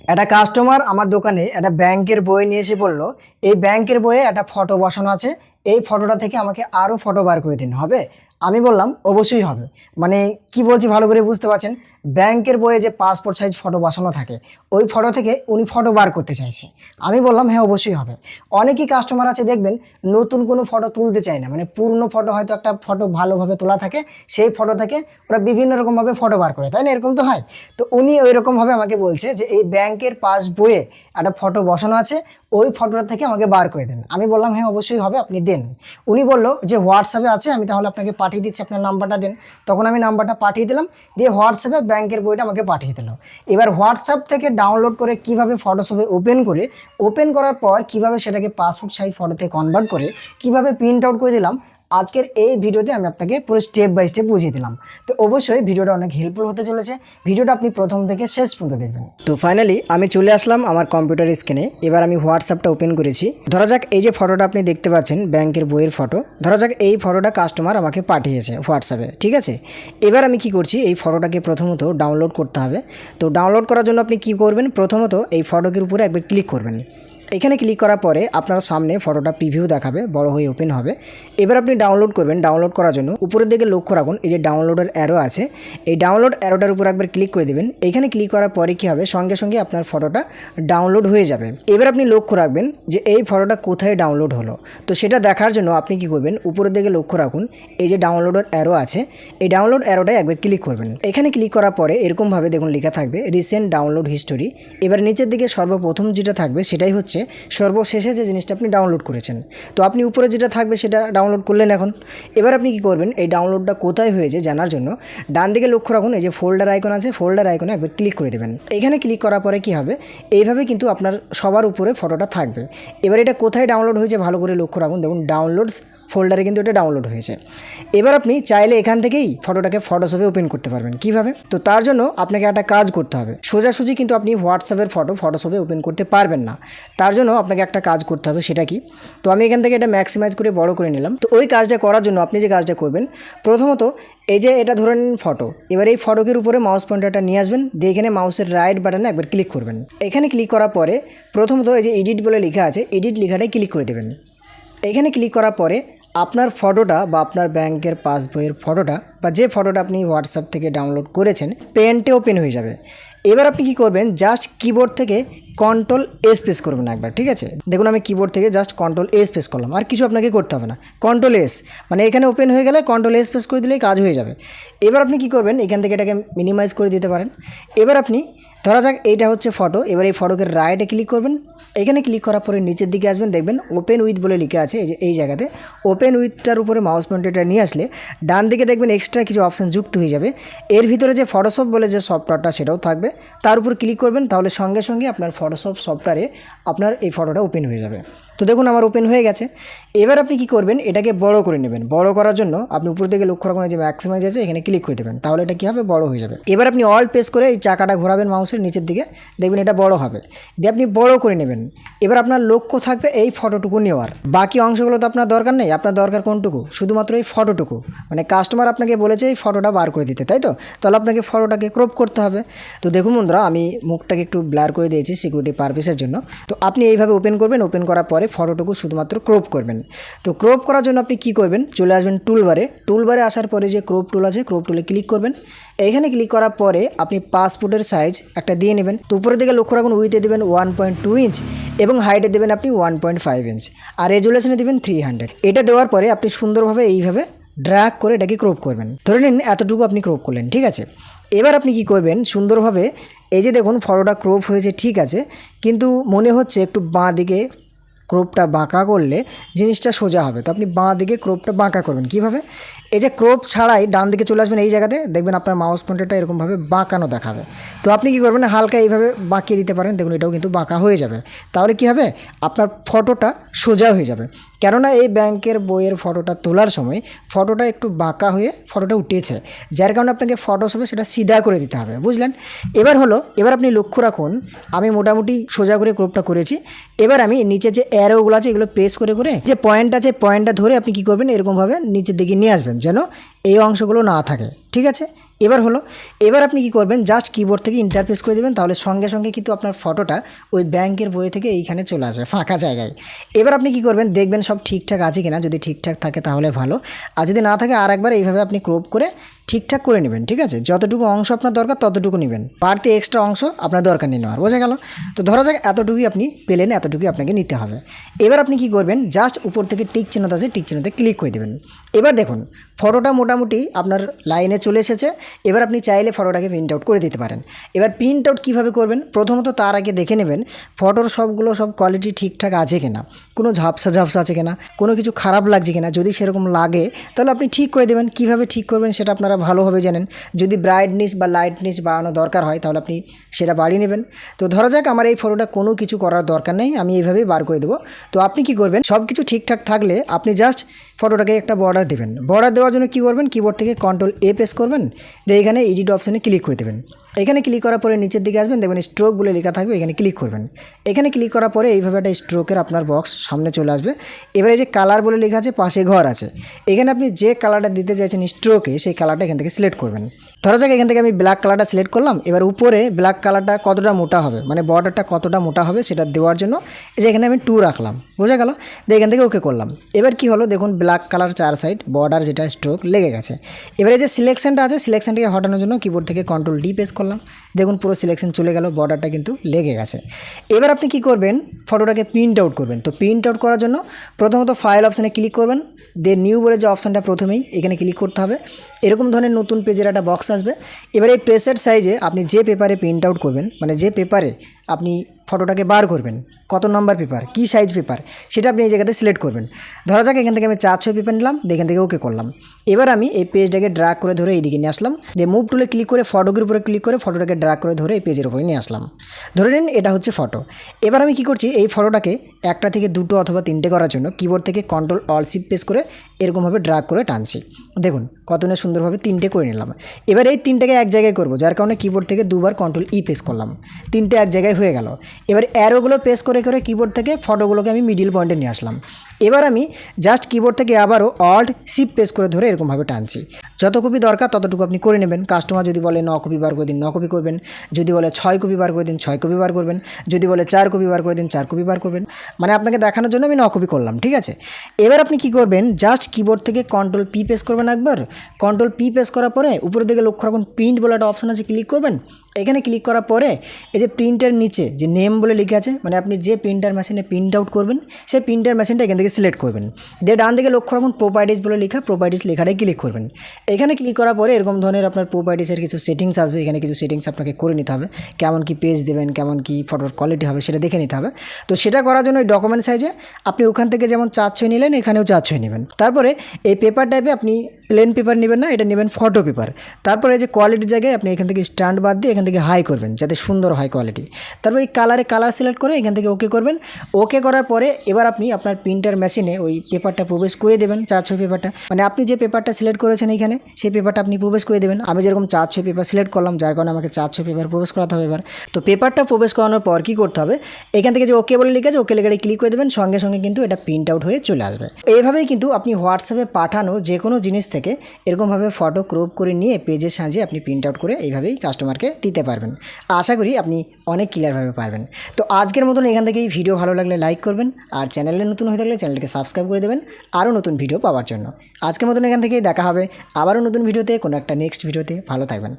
একটা কাস্টমার আমার দোকানে একটা ব্যাংকের বই নিয়ে এসে বলল, এই ব্যাংকের বইয়ে একটা ফটো বসানো আছে, এই ফটোটা থেকে আমাকে আরও ফটো বার করে দিন, হবে? আমি বললাম অবশ্যই হবে। মানে কি বলছি ভালো করে বুঝতে পারছেন? ব্যাংকের বইয়ে যে পাসপোর্ট সাইজ ফটো বসানো থাকে, ওই ফটো থেকে উনি ফটো বার করতে চাইছে। আমি বললাম হ্যাঁ অবশ্যই হবে। অনেকই কাস্টমার আছে দেখবেন, নতুন কোনো ফটো তুলতে চায় না, মানে পুরনো ফটো, হয়তো একটা ফটো ভালোভাবে তোলা থাকে, সেই ফটো থেকে ওরা বিভিন্ন রকমভাবে ফটো বার করে, তাই না? এরকম তো হয়। তো উনি ওই রকমভাবে আমাকে বলছে যে এই ব্যাংকের পাস বইয়ে একটা ফটো বসানো আছে, ওই ফটোটা থেকে আমাকে বার করে দেন। আমি বললাম হ্যাঁ অবশ্যই হবে, আপনি দেন। উনি বললো যে হোয়াটসঅ্যাপে আছে, আমি তাহলে আপনাকে পাঠিয়ে দিচ্ছি, আপনার নাম্বারটা দেন। তখন আমি নাম্বারটা পাঠিয়ে দিলাম, দিয়ে হোয়াটসঅ্যাপে ব্যাংকের বইটা আমাকে পাঠিয়ে দিল। এবার হোয়াটসঅ্যাপ থেকে ডাউনলোড করে কিভাবে ফটোশপে ওপেন করার পর কিভাবে সেটাকে পাসপোর্ট সাইজ ফটোতে কনভার্ট করে কিভাবে প্রিন্ট আউট করে দিলাম, আজকের এই ভিডিওতে আমি আপনাকে পুরো স্টেপ বাই স্টেপ বুঝিয়ে দিলাম। তো অবশ্যই ভিডিওটা অনেক হেল্পফুল হতে চলেছে, ভিডিওটা আপনি প্রথম থেকে শেষ পর্যন্ত দেখবেন। তো ফাইনালি আমি চলে আসলাম আমার কম্পিউটার স্ক্রিনে। এবার আমি হোয়াটসঅ্যাপটা ওপেন করেছি। ধরা যাক এই যে ফটোটা আপনি দেখতে পাচ্ছেন ব্যাংকের বইয়ের ফটো, ধরা যাক এই ফটোটা কাস্টমার আমাকে পাঠিয়েছে হোয়াটসঅ্যাপে, ঠিক আছে? এবার আমি কি করছি, এই ফটোটাকে প্রথমত ডাউনলোড করতে হবে। তো ডাউনলোড করার জন্য আপনি কি করবেন, প্রথমত এই ফটোকের উপরে একবার ক্লিক করবেন। এখানে ক্লিক করার পরে আপনার সামনে ফটোটা প্রিভিউ দেখাবে, বড় হয়ে ওপেন হবে। এবার আপনি ডাউনলোড করবেন। ডাউনলোড করার জন্য উপরের দিকে লক্ষ্য রাখুন, এই যে ডাউনলোডের অ্যারো আছে, এই ডাউনলোড অ্যারোটার উপর একবার ক্লিক করে দেবেন। এখানে ক্লিক করার পরে কী হবে, সঙ্গে সঙ্গে আপনার ফটোটা ডাউনলোড হয়ে যাবে। এবার আপনি লক্ষ্য রাখবেন যে এই ফটোটা কোথায় ডাউনলোড হলো। তো সেটা দেখার জন্য আপনি কি করবেন, উপরের দিকে লক্ষ্য রাখুন, এই যে ডাউনলোডের অ্যারো আছে, এই ডাউনলোড অ্যারোটায় একবার ক্লিক করবেন। এখানে ক্লিক করার পরে এরকমভাবে দেখুন লেখা থাকবে রিসেন্ট ডাউনলোড হিস্টোরি। এবার নিচের দিকে সর্বপ্রথম যেটা থাকবে সেটাই হচ্ছে সর্বশেষে যে জিনিসটা আপনি ডাউনলোড করেছেন। তো আপনি উপরে যেটা থাকবে সেটা ডাউনলোড করলেন। এখন এবার আপনি কি করবেন, এই ডাউনলোডটা কোথায় হয়েছে জানার জন্য ডান দিকে লক্ষ্য রাখুন, এই যে ফোল্ডার আইকন আছে, ফোল্ডার আইকনে একবার ক্লিক করে দেবেন। এখানে ক্লিক করার পরে কি হবে, এইভাবে কিন্তু আপনার সবার উপরে ফটোটা থাকবে। এবার এটা কোথায় ডাউনলোড হয়েছে ভালো করে লক্ষ্য রাখুন, দেখুন ডাউনলোডস ফোল্ডারে কিন্তু এটা ডাউনলোড হয়েছে। এবার আপনি চাইলে এখান থেকেই ফটোটাকে ফটোশপে ওপেন করতে পারবেন। কিভাবে? তো তার জন্য আপনাকে একটা কাজ করতে হবে। সোজাসুজি কিন্তু আপনি হোয়াটসঅ্যাপের ফটো ফটোশপে ওপেন করতে পারবেন না। তার জন্য আপনাকে একটা কাজ করতে হবে, সেটা কি? তো আমি এখান থেকে এটা ম্যাক্সিমাইজ করে বড় করে নিলাম। তো ওই কাজটা করার জন্য আপনি যে কাজটা করবেন, প্রথমত এই যে এটা ধরে নিন ফটো, এবার এই ফটোকের উপরে মাউস পয়েন্টারটা নিয়ে আসবেন, দিয়ে এখানে মাউসের রাইট বাটনে একবার ক্লিক করবেন। এখানে ক্লিক করার পরে প্রথমত এই যে এডিট বলে লেখা আছে, এডিট লেখাটাই ক্লিক করে দেবেন। এখানে ক্লিক করার পরে আপনার ফটোটা বা আপনার ব্যাংকের পাসবইয়ের ফটোটা বা যে ফটোটা আপনি হোয়াটসঅ্যাপ থেকে ডাউনলোড করেছেন পেনটে ওপেন হয়ে যাবে। এবার আপনি কি করবেন, জাস্ট কিবোর্ড থেকে কন্ট্রোল এস প্রেস করবেন একবার, ঠিক আছে? দেখুন আমি কিবোর্ড থেকে জাস্ট কন্ট্রোল এস প্রেস করলাম, আর কিছু আপনাকে করতে হবে না। কন্ট্রোল এস মানে এখানে ওপেন হয়ে গেলে কন্ট্রোল এস প্রেস করে দিলেই কাজ হয়ে যাবে। এবার আপনি কি করবেন, এখান থেকে এটাকে মিনিমাইজ করে দিতে পারেন। এবার আপনি ধরা যাক এইটা হচ্ছে ফটো, এবার এই ফটোকে রাইটে ক্লিক করবেন। এখানে ক্লিক করার পরে নিচের দিকে আসবেন, দেখবেন ওপেন উইথ বলে লেখা আছে, এই জায়গাতে ওপেন উইথটার উপরে মাউস পয়েন্টারটা নিয়ে আসলে ডান দিকে দেখবেন এক্সট্রা কিছু অপশান যুক্ত হয়ে যাবে। এর ভিতরে যে ফটোশপ বলে যে সফটওয়্যারটা সেটাও থাকবে, তার উপর ক্লিক করবেন, তাহলে সঙ্গে সঙ্গে আপনার ফটোশপ সফটওয়্যারে আপনার এই ফটোটা ওপেন হয়ে যাবে। তো দেখুন আমার ওপেন হয়ে গেছে। এবার আপনি কি করবেন, এটাকে বড় করে নেবেন। বড় করার জন্য আপনি উপর দিকে লক্ষ্য রাখুন, যে ম্যাক্সিমাইজ আছে, এখানে ক্লিক করে দেবেন, তাহলে এটা কী হবে, বড় হয়ে যাবে। এবার আপনি অল প্রেস করে এই চাকাটা ঘোরাবেন মাউসের নিচের দিকে, দেখবেন এটা বড় হবে, দিয়ে আপনি বড় করে নেবেন। এবার আপনার লক্ষ্য থাকবে এই ফটোটুকু নেওয়ার, বাকি অংশগুলো তো আপনার দরকার নেই। আপনার দরকার কোনটুকু, শুধুমাত্র এই ফটোটুকু। মানে কাস্টমার আপনাকে বলেছে এই ফটোটা বার করে দিতে, তাই তো? তাহলে আপনাকে ফটোটাকে ক্রপ করতে হবে। তো দেখুন বন্ধুরা, আমি মুখটাকে একটু ব্লার করে দিয়েছি সিকিউরিটি পারপাসের জন্য। তো আপনি এইভাবে ওপেন করবেন, ওপেন করার পরে ফটোটুকু শুধুমাত্র ক্রপ করবেন। তো ক্রপ করার জন্য আপনি কি করবেন, চলে আসবেন টুলবারে আসার পরে যে ক্রপ টুল আছে, ক্রপ টুলে ক্লিক করবেন। এইখানে ক্লিক করার পরে আপনি পাসপোর্টের সাইজ একটা দিয়ে নেবেন। তো উপরের দিকে লক্ষ্য রাখুন, উইথে দেবেন 1.2 ইঞ্চ এবং হাইটে দেবেন আপনি 1.5 ইঞ্চ, আর রেজুলেশনে দেবেন 300। এটা দেওয়ার পরে আপনি সুন্দরভাবে এইভাবে ড্র্যাগ করে এটাকে ক্রপ করবেন। ধরে নিন এতটুকু আপনি ক্রপ করলেন, ঠিক আছে? এবার আপনি কি করবেন, সুন্দরভাবে এই যে দেখুন ফটোটা ক্রপ হয়েছে, ঠিক আছে, কিন্তু মনে হচ্ছে একটু বাঁ দিকে ক্রপটা বাঁকা করলে জিনিসটা সোজা হবে। তো আপনি বাঁ দিকে ক্রপটা বাঁকা করবেন। কিভাবে? এই যে ক্রপ ছাড়াই ডান দিকে চলে আসবেন, এই জায়গাতে দেখবেন আপনার মাউস পয়েন্টারটা এরকমভাবে বাঁকানো দেখাবে। তো আপনি কি করবেন, হালকা এইভাবে বাঁকিয়ে দিতে পারেন, দেখুন এটাও কিন্তু বাঁকা হয়ে যাবে। তাহলে কি হবে, আপনার ফটোটা সোজা হয়ে যাবে। কেননা এই ব্যাংকের বইয়ের ফটোটা তোলার সময় ফটোটা একটু বাঁকা হয়ে ফটোটা উঠেছে, যার কারণে আপনাকে ফটোশপে সেটা সিধা করে দিতে হবে, বুঝলেন? এবার আপনি লক্ষ্য রাখুন, আমি মোটামুটি সোজা করে ক্রপটা করেছি। এবার আমি নিচে যে অ্যারোগুলো আছে এগুলো প্রেস করে যে পয়েন্ট আছে, পয়েন্টটা ধরে আপনি কি করবেন, এরকমভাবে নিচের দিকে নিয়ে আসবেন, যেন এই অংশগুলো না থাকে, ঠিক আছে? এবার হলো, এবার আপনি কি করবেন, জাস্ট কিবোর্ড থেকে ইন্টারফেস করে দেবেন, তাহলে সঙ্গে সঙ্গে কিন্তু আপনার ফটোটা ওই ব্যাংকের বই থেকে এইখানে চলে আসবে ফাঁকা জায়গায়। এবার আপনি কি করবেন, দেখবেন সব ঠিকঠাক আছে কিনা, যদি ঠিকঠাক থাকে তাহলে ভালো, আর যদি না থাকে আর একবার এইভাবে আপনি ক্রপ করে ঠিকঠাক করে নেবেন। ঠিক আছে, যতটুকু অংশ আপনার দরকার ততটুকু নেবেন, বাড়তি এক্সট্রা অংশ আপনার দরকার নেই নেওয়ার, বোঝা গেল? তো ধরা যাক এতটুকুই আপনি পেলেন, এতটুকুই আপনাকে নিতে হবে। এবার আপনি কি করবেন, জাস্ট উপর থেকে টিক চিহ্নটা আছে, টিক চিহ্নতে ক্লিক করে দেবেন। এবার দেখুন ফটোটা মোটামুটি আপনার লাইনে চলে এসেছে। এবার আপনি চাইলে ফটোটাকে প্রিন্ট আউট করে দিতে পারেন। এবার প্রিন্ট আউট কীভাবে করবেন, প্রথমত তার আগে দেখে নেবেন ফটোর সব কোয়ালিটি ঠিকঠাক আছে কিনা, কোনো ঝাপসা ঝাপসা আছে কিনা, কোনো কিছু খারাপ লাগছে কিনা। যদি সেরকম লাগে তাহলে আপনি ঠিক করে দেবেন। কীভাবে ঠিক করবেন সেটা আপনারা ভালোভাবে জানেন। যদি ব্রাইটনেস বা লাইটনেস বাড়ানো দরকার হয় তাহলে আপনি সেটা বাড়িয়ে নেবেন। তো ধরা যাক আমার এই ফটোটা কোনো কিছু করার দরকার নেই, আমি এইভাবেই বার করে দেবো। তো আপনি কি করবেন, সব কিছু ঠিকঠাক থাকলে আপনি জাস্ট ফটোটাকে একটা বর্ডার দেবেন। বর্ডার দেওয়ার জন্য কী করবেন, কিবোর্ড থেকে Ctrl+A প্রেস করবেন, দিয়ে এখানে এডিট অপশানে ক্লিক করে দেবেন। এখানে ক্লিক করার পরে নিচের দিকে আসবেন, দেখবেন স্ট্রোক বলে লেখা থাকবে, এখানে ক্লিক করবেন। এখানে ক্লিক করার পরে এইভাবে একটা স্ট্রোকের আপনার বক্স সামনে চলে আসবে। এবারে যে কালার বলে লেখা আছে, পাশে ঘর আছে, এখানে আপনি যে কালারটা দিতে চাইছেন স্ট্রোকে, সেই কালারটা এখান থেকে সিলেক্ট করবেন। ধরা যাক এখান থেকে আমি ব্ল্যাক কালারটা সিলেক্ট করলাম। এবার উপরে ব্ল্যাক কালারটা কতটা মোটা হবে, মানে বর্ডারটা কতটা মোটা হবে সেটা দেওয়ার জন্য এই যে এখানে আমি 2 রাখলাম, বোঝা গেল? দিয়ে এখান থেকে ওকে করলাম। এবার কি হলো, দেখুন ব্ল্যাক কালার 4 সাইড বর্ডার যেটা স্ট্রোক লেগে গেছে। এবারে যে সিলেকশনটা আছে, সিলেকশনটাকে হটানোর জন্য কিবোর্ড থেকে Ctrl+D প্রেস করলাম, দেখুন পুরো সিলেকশন চলে গেল, বর্ডারটা কিন্তু লেগে গেছে। এবার আপনি কি করবেন, ফটোটাকে প্রিন্ট আউট করবেন। তো প্রিন্ট আউট করার জন্য প্রথমত ফাইল অপশানে ক্লিক করবেন, দিয়ে নিউ বলে যে অপশানটা প্রথমেই এখানে ক্লিক করতে হবে। এরকম ধরনের নতুন পেজের একটা বক্স আসবে। এবার এই প্রেসেড সাইজে আপনি যে পেপারে প্রিন্ট আউট করবেন, মানে যে পেপারে আপনি ফটোটাকে বার করবেন, কত নম্বর পেপার, কী সাইজ পেপার, সেটা আপনি এই জায়গাতে সিলেক্ট করবেন। ধরা যাক এখান থেকে আমি 400 পেপার নিলাম, এখান থেকে ওকে করলাম। এবার আমি এই পেজটাকে ড্র্যাগ করে ধরে এইদিকে নিয়ে আসলাম, দিয়ে মুভ টুলে ক্লিক করে ফটোর উপরে ক্লিক করে ফটোটাকে ড্র্যাগ করে ধরে এই পেজের উপরে নিয়ে আসলাম। ধরে নিন এটা হচ্ছে ফটো। এবার আমি কি করছি, এই ফটোটাকে একটা থেকে দুটো অথবা তিনটে করার জন্য কিবোর্ড থেকে Ctrl+Alt+Shift প্রেস করে এরকমভাবে ড্র্যাগ করে টানছি। দেখুন কত না সুন্দরভাবে 3টে করে নিলাম। এবার এই 3টাকে এক জায়গায় করব, যার কারণে কিবোর্ড থেকে দুবার Ctrl+E প্রেস করলাম, 3টে এক জায়গায় হয়ে গেল। এবার অ্যারোগুলো প্রেস করে করে কিবোর্ড থেকে ফটোগুলোকে আমি মিডিল পয়েন্টে নিয়ে আসলাম। এবার আমি জাস্ট কিবোর্ড থেকে আবারও Alt+Shift প্রেস করে ধরে এরকমভাবে টানছি। যত কপি দরকার ততটুকু আপনি করে নেবেন। কাস্টমার যদি বলে 9 কপি বার করে দিন 9 কপি করবেন, যদি বলে 6 কপি বার করে দিন 6 কপি বার করবেন, যদি বলে 4 কপি বার করে দিন 4 কপি বার করবেন। মানে আপনাকে দেখানোর জন্য আমি 9 কপি করলাম, ঠিক আছে? এবার আপনি কি করবেন, জাস্ট কিবোর্ড থেকে Ctrl+P প্রেস করবেন একবার। Ctrl+P প্রেস করার পরে উপরের দিকে লক্ষ্য রাখুন প্রিন্ট বলে একটা অপশান আছে, ক্লিক করবেন। এখানে ক্লিক করার পরে এই যে প্রিন্টের নিচে যে নেম বলে লেখা আছে, মানে আপনি যে প্রিন্টার মেশিনে প্রিন্ট আউট করবেন সেই প্রিন্টার মেশিনটা এখান থেকে সিলেক্ট করবেন। দিয়ে ডান দিকে লক্ষ্য রাখুন প্রপার্টিস বলে লেখা, প্রপার্টিস লেখাটাই ক্লিক করবেন। এখানে ক্লিক করার পরে এরকম ধরনের আপনার প্রপার্টিসের কিছু সেটিংস আসবে। এখানে কিছু সেটিংস আপনাকে করে নিতে হবে, কেমন কি পেজ দেবেন, কেমন কি ফটোর কোয়ালিটি হবে সেটা দেখে নিতে হবে। তো সেটা করার জন্য এই ডকুমেন্ট সাইজে আপনি ওখান থেকে যেমন 400 নিলেন, এখানেও 400 নেবেন। তারপরে এই পেপার টাইপে আপনি প্লেন পেপার নেবেন না, এটা নেবেন ফটো পেপার। তারপরে এই যে কোয়ালিটির জায়গায় আপনি এখান থেকে স্ট্যান্ড বাদ দিয়ে এখান থেকে হাই করবেন, যাতে সুন্দর হয় কোয়ালিটি। তারপর এই কালার সিলেক্ট করে এখান থেকে ওকে করবেন। ওকে করার পরে এবার আপনি আপনার প্রিন্টার মেশিনে ওই পেপারটা প্রবেশ করে দেবেন, 400 পেপারটা, মানে আপনি যে পেপারটা সিলেক্ট করেছেন এইখানে সেই পেপারটা আপনি প্রবেশ করে দেবেন। আমি যেরকম 400 পেপার সিলেক্ট করলাম, যার কারণে আমাকে 400 পেপার প্রবেশ করাতে হবে। এবার তো পেপারটা প্রবেশ করানোর পর কী করতে হবে, এখান থেকে যে ওকে বলে লিখে আছে ওকে লেখাটা ক্লিক করে দেবেন, সঙ্গে সঙ্গে কিন্তু এটা প্রিন্ট আউট হয়ে চলে আসবে। এইভাবেই কিন্তু আপনি হোয়াটসঅ্যাপে পাঠানো যে কোনো জিনিস থেকে এরকমভাবে ফটো ক্রপ করে নিয়ে পেজে সাজিয়ে আপনি প্রিন্ট আউট করে এইভাবেই কাস্টমারকে দিতে পারবেন। আশা করি আপনি অনেক ক্লিয়ারভাবে পারবেন। তো আজকের মতন এখান থেকে এই ভিডিও ভালো লাগলে লাইক করবেন, আর চ্যানেলে নতুন হয়ে থাকলে চ্যানেলটিকে সাবস্ক্রাইব করে দেবেন আরও নতুন ভিডিও পাওয়ার জন্য। আজকের মতন এখান থেকেই দেখা হবে আবারও নতুন ভিডিওতে, কোনো একটা নেক্সট ভিডিওতে। ভালো থাকবেন।